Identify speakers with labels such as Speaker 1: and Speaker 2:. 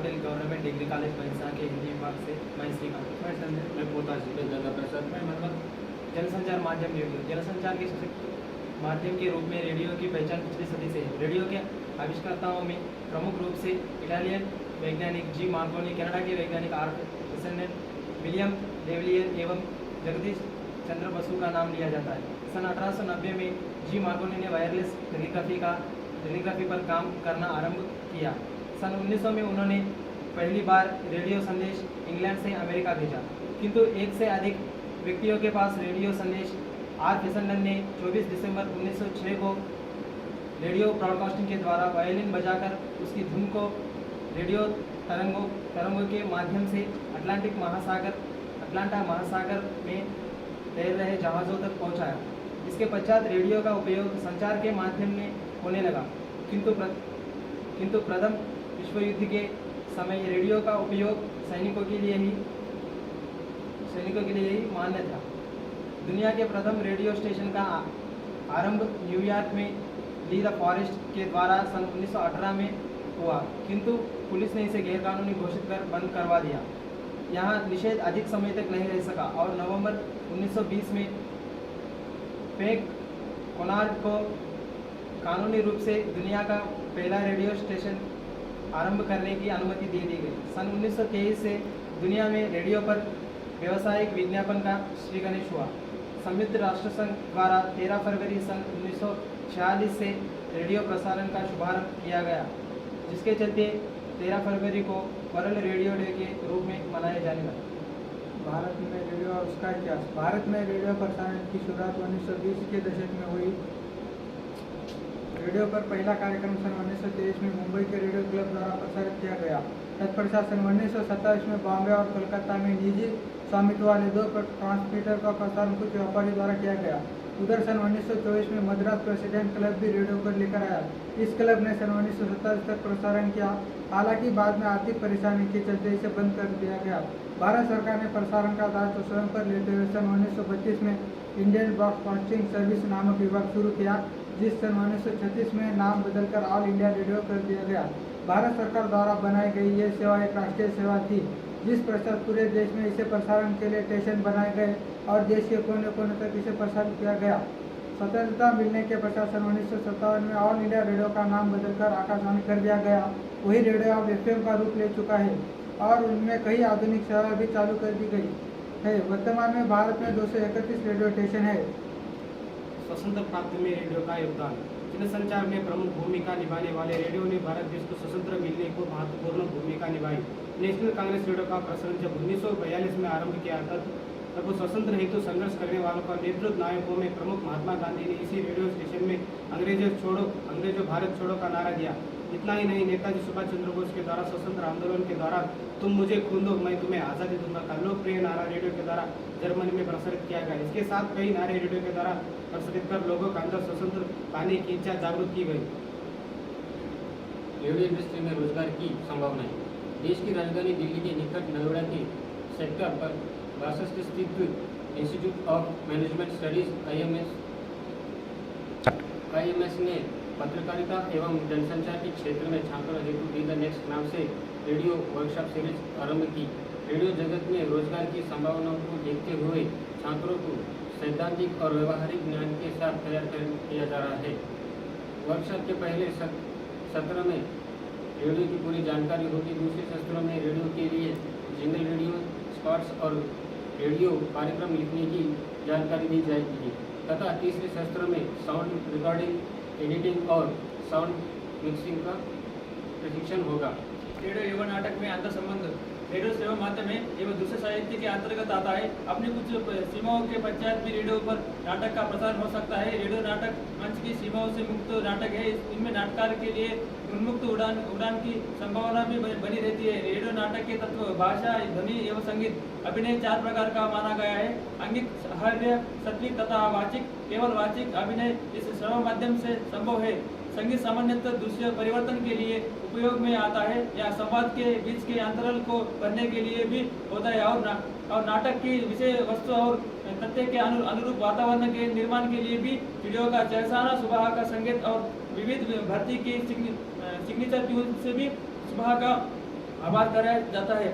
Speaker 1: Patil government degree college बंसा के हिंदी विभाग से मैं श्रीकांत। मैं संजय।
Speaker 2: मैं पोताजी। मैं गंगा प्रसाद।
Speaker 1: मैं मनमत। जनसंचार माध्यम रेडियो जनसंचार के सशक्त माध्यम के रूप में रेडियो की पहचान पिछली सदी से है। रेडियो के आविष्कर्ताओं में प्रमुख रूप से इटालियन वैज्ञानिक जी मार्कोनी, कनाडा के वैज्ञानिक आर्क विलियम डेविलियर एवं जगदीश चंद्र बसु का नाम लिया जाता है। सन 1890 में जी मार्कोनी ने वायरलेस टेलीग्राफी पर काम करना आरंभ किया। सन 1900 में उन्होंने पहली बार रेडियो संदेश इंग्लैंड से अमेरिका भेजा, किंतु एक से अधिक व्यक्तियों के पास रेडियो संदेश आर फेसनलन ने 24 दिसंबर 1906 को रेडियो ब्रॉडकास्टिंग के द्वारा वायलिन बजाकर उसकी धुन को रेडियो तरंगों के माध्यम से अटलांटा महासागर में तैर रहे जहाज़ों तक पहुंचाया। इसके पश्चात रेडियो का उपयोग संचार के माध्यम में होने लगा, किंतु प्रथम विश्व युद्ध के समय रेडियो का उपयोग सैनिकों के लिए ही मान्य था। दुनिया के प्रथम रेडियो स्टेशन का आरंभ न्यूयॉर्क में ली द फॉरेस्ट के द्वारा सन 1918 में हुआ, किंतु पुलिस ने इसे गैरकानूनी घोषित कर बंद करवा दिया। यहाँ निषेध अधिक समय तक नहीं रह सका और नवंबर 1920 में फेक कोनार्ड को कानूनी रूप से दुनिया का पहला रेडियो स्टेशन आरंभ करने की अनुमति दे दी गई। सन 1923 से दुनिया में रेडियो पर व्यावसायिक विज्ञापन का श्री गणेश हुआ। संयुक्त राष्ट्र संघ द्वारा 13 फरवरी सन 1946 से रेडियो प्रसारण का शुभारंभ किया गया, जिसके चलते 13 फरवरी को वर्ल्ड रेडियो डे के रूप में मनाया जाने लगा।
Speaker 3: भारत में रेडियो और उसका इतिहास। भारत में रेडियो प्रसारण की शुरुआत 1920 के दशक में हुई। रेडियो पर पहला कार्यक्रम सन 1923 में मुंबई के रेडियो क्लब द्वारा प्रसारित किया गया। तत्पश्चात सन 1927 में बॉम्बे और कोलकाता में निजी स्वामित्व वाले 2 ट्रांसमीटर का प्रसारण कुछ व्यापारी द्वारा किया गया। उधर सन 1924 में मद्रास प्रेसिडेंट क्लब भी रेडियो पर लेकर आया। इस क्लब ने सन 1927 तक प्रसारण किया, हालांकि बाद में आर्थिक परेशानी के चलते इसे बंद कर दिया गया। भारत सरकार ने प्रसारण का दायित्व स्वयं पर लेते हुए सन 1925 में इंडियन ब्रॉडकास्टिंग सर्विस नामक विभाग शुरू किया, जिस सन 1936 में नाम बदलकर ऑल इंडिया रेडियो कर दिया गया। भारत सरकार द्वारा बनाई गई ये सेवा एक राष्ट्रीय सेवा थी, जिस पश्चात पूरे देश में इसे प्रसारण के लिए स्टेशन बनाए गए और देश के कोने कोने तक इसे प्रसारित किया गया। स्वतंत्रता मिलने के पश्चात सन 1957 में ऑल इंडिया रेडियो का नाम बदलकर आकाशवाणी कर दिया गया। वही रेडियो अब FM का रूप ले चुका है और उनमें कई आधुनिक सेवाएं भी चालू कर दी गई है। वर्तमान में भारत में 231 रेडियो स्टेशन है।
Speaker 1: स्वतंत्र प्राप्ति में रेडियो का योगदान। जनसंचार में प्रमुख भूमिका निभाने वाले रेडियो ने भारत देश को स्वतंत्र मिलने को महत्वपूर्ण भूमिका निभाई। नेशनल कांग्रेस रेडियो का प्रसारण जब 1942 में आरंभ किया तब स्वतंत्र हेतु संघर्ष करने वालों का नेतृत्व नायकों में प्रमुख महात्मा गांधी ने इसी रेडियो स्टेशन में अंग्रेजों भारत छोड़ो का नारा दिया। इतना ही नहीं, नेताजी सुभाष चंद्र बोस के द्वारा स्वतंत्र आंदोलन के दौरान तुम मुझे खून दो मैं तुम्हें आज़ादी दूंगा का लोकप्रिय नारा रेडियो के द्वारा जर्मनी में प्रसारित किया गया। इसके साथ कई नारे रेडियो के द्वारा प्रसारित कर लोगों के अंदर स्वतंत्र पाने की इच्छा जागरूक की गई।
Speaker 2: रेडियो इंडस्ट्री में रोजगार की संभावनाएं। देश की राजधानी दिल्ली के निकट नोएडा के सेक्टर पर 62 स्थित institute of management studies IMS ने पत्रकारिता एवं जनसंचार के क्षेत्र में छात्रों हेतु डी द नेक्स्ट नाम से रेडियो वर्कशॉप सीरीज आरंभ की। रेडियो जगत में रोजगार की संभावनाओं को देखते हुए छात्रों को सैद्धांतिक और व्यवहारिक ज्ञान के साथ तैयार किया जा रहा है। वर्कशॉप के पहले सत्र में रेडियो की पूरी जानकारी होगी। दूसरे सत्रों में रेडियो के लिए जिंगल, रेडियो स्पॉट्स और रेडियो कार्यक्रम लिखने की जानकारी दी जाएगी तथा तीसरे सत्र में साउंड रिकॉर्डिंग, एडिटिंग और साउंड मिक्सिंग का प्रशिक्षण होगा।
Speaker 4: रेडियो एवं नाटक में अंतर संबंध। रेडियो सेवा माध्यम है एवं दूसरे साहित्य के अंतर्गत आता है। अपने कुछ सीमाओं के पश्चात भी रेडियो पर नाटक का प्रसारण हो सकता है। रेडियो नाटक मंच की सीमाओं से मुक्त नाटक है। इनमें नाटककार के लिए उन्मुक्त उड़ान की संभावना भी बनी रहती है। रेडियो नाटक के तत्व भाषा, ध्वनि एवं संगीत, अभिनय 4 प्रकार का माना गया है। अंगिक, हार्य, सत्विक तथा वाचिक। केवल वाचिक अभिनय इस श्रवण माध्यम से संभव है। संगीत सामान्यतः दृश्य परिवर्तन के लिए उपयोग में आता है या संवाद के बीच के अंतराल को भरने के लिए भी होता है और नाटक की विषय वस्तु और तथ्य के अनुरूप वातावरण के निर्माण के लिए भी वीडियो का चहसाना, सुबह का संगीत और विविध भर्ती की सिग्नेचर ट्यून से भी सुबह का आभार कराया जाता है।